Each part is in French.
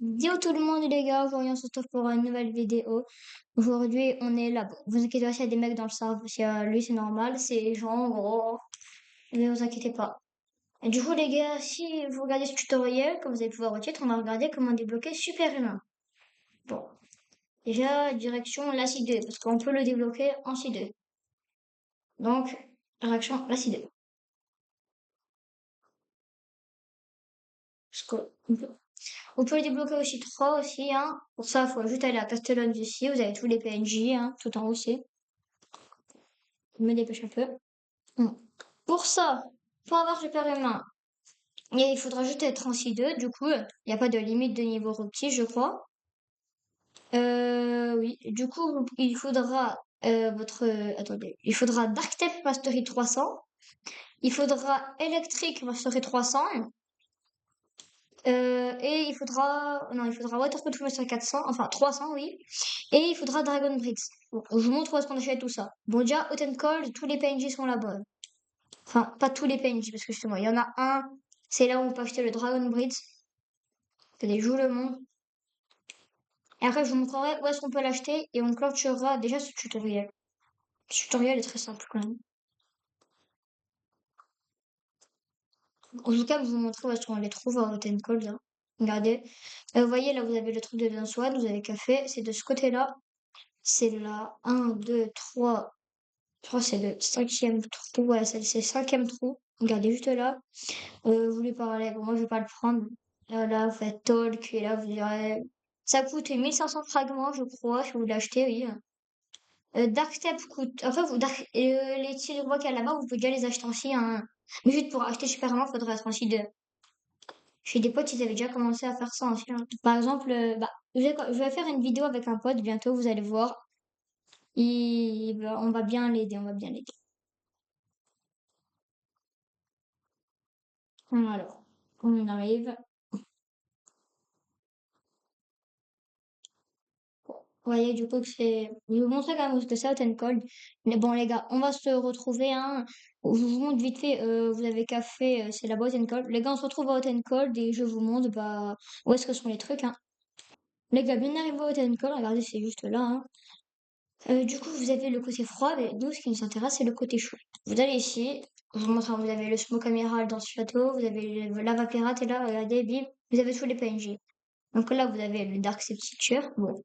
Yo tout le monde les gars, aujourd'hui on se retrouve pour une nouvelle vidéo. Aujourd'hui on est là. Bon, vous inquiétez pas s'il y a des mecs dans le serveur, s'il y a lui c'est normal, c'est gens gros, ne vous inquiétez pas. Et du coup les gars, si vous regardez ce tutoriel, comme vous allez pouvoir au titre, on va regarder comment débloquer Super Humain. Bon, déjà direction la C2, parce qu'on peut le débloquer en C2. Donc, direction la C2. Parce que on peut le débloquer aussi 3 aussi, hein. Pour ça, il faut juste aller à Castellone ici, vous avez tous les PNJ, hein, tout en haut aussi. Je me dépêche un peu. Bon. Pour ça, pour avoir Super Humain, il faudra juste être en C2, du coup, il n'y a pas de limite de niveau requis, je crois. Oui, du coup, il faudra attendez, il faudra Dark Type Mastery 300, il faudra Electric Mastery 300, et il faudra Waterproof Mastery 400, enfin 300, oui, et il faudra Dragon Bricks. Bon, je vous montre où est-ce qu'on achète tout ça. Bon, déjà, Hot and Cold, tous les PNJ sont là-bas. Enfin, pas tous les PNJ, parce que justement, il y en a un, c'est là où on peut acheter le Dragon Breed. C'est des joues le monde. Et après, je vous montrerai où est-ce qu'on peut l'acheter et on clôturera déjà ce tutoriel. Ce tutoriel est très simple quand même. En tout cas, je vous montrer où est-ce qu'on les trouve à Hot and Cold, là. Regardez. Vous voyez, là, vous avez le truc de Dance One, vous avez café. C'est de ce côté-là. C'est là, un, 2, 3. Je crois que c'est le cinquième trou. Ouais, c'est le cinquième trou. Regardez juste là. Vous lui parlez. Bon, moi, je vais pas le prendre. Là, vous faites talk. Et là, vous direz. Ça coûte 1500 fragments, je crois, si vous l'achetez, oui. Dark Step coûte. Enfin, les petits rois qu'il y a là-bas, vous pouvez déjà les acheter aussi, hein. Mais juste pour acheter Superman, il faudrait être en seed. J'ai des potes, ils avaient déjà commencé à faire ça aussi, hein. Par exemple, je vais faire une vidéo avec un pote bientôt, vous allez voir. On va bien l'aider, on va bien l'aider. Alors, on arrive. Vous voyez, du coup, que c'est. Je vais vous montrer quand même ce que c'est Hot and Cold. Mais bon, les gars, on va se retrouver, hein. Je vous montre vite fait, vous avez café, c'est la Hot and Cold. Les gars, on se retrouve à Hot and Cold et je vous montre, bah, où est-ce que sont les trucs, hein. Les gars, bien arrivé à Hot and Cold, regardez, c'est juste là, hein. Du coup, vous avez le côté froid, mais nous, ce qui nous intéresse, c'est le côté chaud. Vous allez ici, je vous montre, hein, vous avez le Smoke Amiral dans ce château, vous avez le Lava Pirate, et là, regardez, bim, vous avez tous les PNJ. Donc là, vous avez le Dark Sepulture, bon.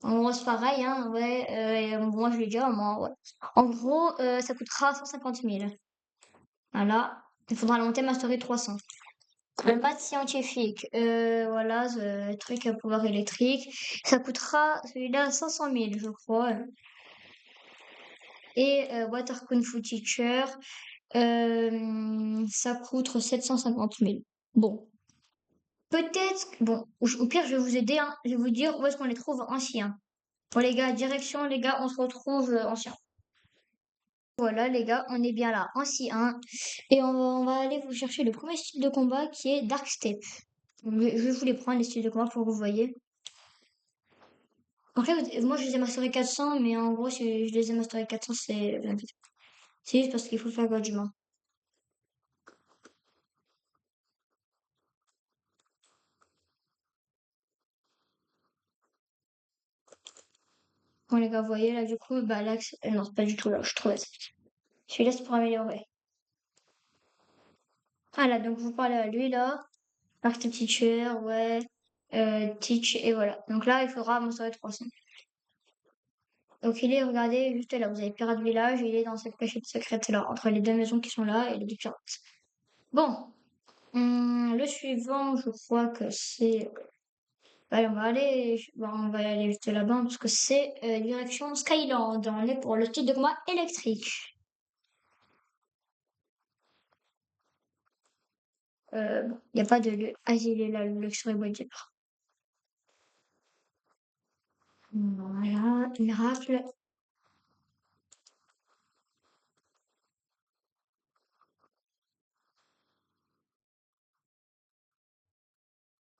En gros, c'est pareil, hein, ouais, moi, je l'ai déjà, moi, ouais. En gros, ça coûtera 150 000. Voilà. Il faudra le monter Mastery 300. Le maths scientifique, voilà, ce truc à pouvoir électrique, ça coûtera celui-là 500 000, je crois. Et Water Kung Fu Teacher, ça coûte 750 000. Bon, peut-être, bon, au pire, je vais vous aider, hein, je vais vous dire où est-ce qu'on les trouve anciens. Bon, les gars, direction, les gars, on se retrouve anciens. Voilà, les gars, on est bien là, ancien. Et on va aller vous chercher le premier style de combat qui est Dark Step. Je vais vous les prendre, les styles de combat, pour que vous voyez. En fait, moi, je les ai masterés 400, mais en gros, si je les ai masterés 400, c'est juste parce qu'il faut faire God humain. Bon, les gars, vous voyez, là, du coup, bah, là, non, c'est pas du tout là, je trouve. Celui-là, c'est pour améliorer. Ah, là, donc, vous parlez à lui, là. Master Teacher, ouais. Teach, et voilà. Donc là, il faudra masterer 300. Donc, il est, regardez, juste là, vous avez Pirate Village, il est dans cette cachette secrète là, entre les deux maisons qui sont là et les deux pirates. Bon, le suivant, je crois que c'est. Allez, on va aller juste là-bas parce que c'est direction Skyland. On est pour le style de combat électrique. Bon, il n'y a pas de lieu. Ah, il est là, le Luxury Body. Voilà, miracle.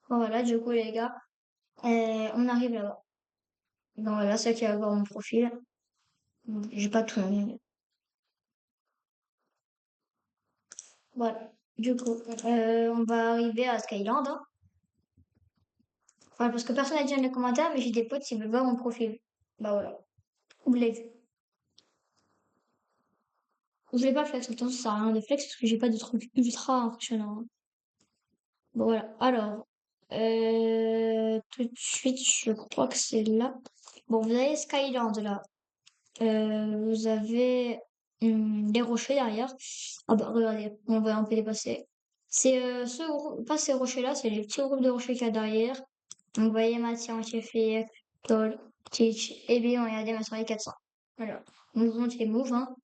Voilà, du coup, les gars, on arrive là-bas. Bon, voilà, c'est qui va voir mon profil. J'ai pas tout. Voilà. Du coup, on va arriver à Skyland, hein. Enfin, parce que personne n'a dit dans les commentaires, mais j'ai des potes qui veulent voir mon profil. Bah voilà. Vous l'avez vu. Je vais pas flex, autant ça sert à rien de flex parce que j'ai pas de trucs ultra impressionnants, hein. Bon, voilà. Alors, tout de suite, je crois que c'est là. Bon, vous avez Skyland là. Vous avez des rochers derrière. Ah bah regardez, on va un peu dépasser. C'est pas ces rochers-là, c'est les petits groupes de rochers qu'il y a derrière. Donc vous voyez Mathieu, Antieffet, Toll, Teach, et bien regardez ma série 400. Voilà. Mouvement et move, hein.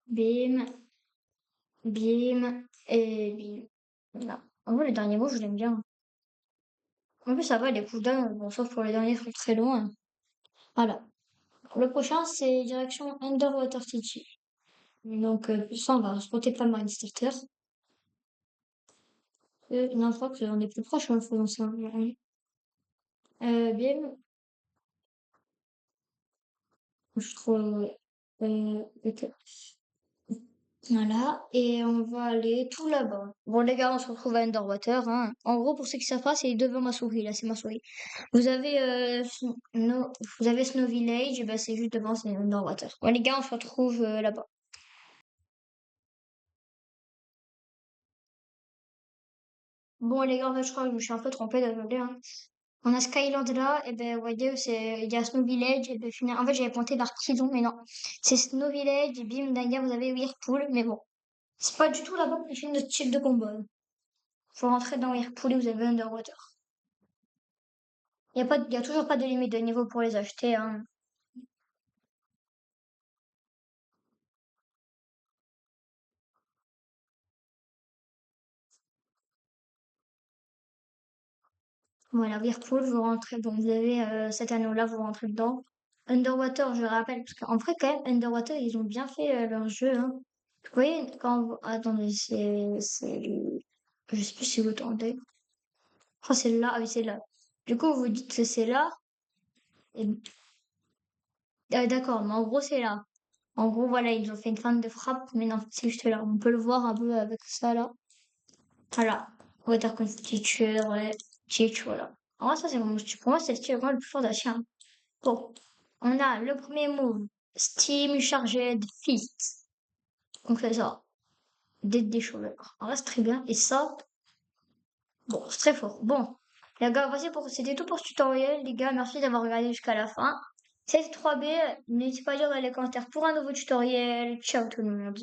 Bim, bim, et bim. Voilà. En vrai, le dernier mot, je l'aime bien. En plus, ça va, les cooldowns, bon, sauf pour les derniers trucs très loin. Voilà. Le prochain, c'est direction Underwater City. Donc, ça, on va spotter pas mal starter. Non, je crois qu'on est plus proche en faisant ça. Bim, je trouve. Ok. Voilà, et on va aller tout là-bas. Bon, les gars, on se retrouve à Underwater, hein. En gros, pour ceux qui savent pas, c'est devant ma souris, là, c'est ma souris. Vous avez, vous avez Snow Village, et ben c'est juste devant, c'est Underwater. Bon, les gars, on se retrouve là-bas. Bon, les gars, en fait, je crois que je me suis un peu trompée, désolé, hein. On a Skyland là, et ben, vous voyez, il y a Snow Village, et ben, finalement, en fait, j'avais pointé vers Kidon, mais non. C'est Snow Village, et bim, derrière, vous avez Whirlpool, mais bon. C'est pas du tout là-bas que je notre type de combat. Faut rentrer dans Whirlpool et vous avez Underwater. Il y a toujours pas de limite de niveau pour les acheter, hein. Voilà, Whirlpool, vous rentrez, bon, vous avez cet anneau-là, vous rentrez dedans. Underwater, je rappelle, parce qu'en vrai, quand même, Underwater, ils ont bien fait leur jeu, hein. Vous voyez, attendez, je sais plus si vous entendez. Oh, c'est là, ah oui, c'est là. Du coup, vous dites que c'est là, et... d'accord, mais en gros, c'est là. En gros, voilà, ils ont fait une fin de frappe, mais non, c'est juste là. On peut le voir un peu avec ça, là. Voilà. Water Constitution, ouais. Teach, voilà. Alors ça, c'est mon style. Pour moi, c'est le style vraiment le plus fort d'Achien. Bon. On a le premier move. Steam Charged Fist. On fait ça. Dead Deshouleurs. Alors là, c'est très bien. Et ça, bon, c'est très fort. Bon. Les gars, c'était tout pour ce tutoriel. Les gars, merci d'avoir regardé jusqu'à la fin. C'est 3B. N'hésitez pas à dire dans les commentaires pour un nouveau tutoriel. Ciao tout le monde.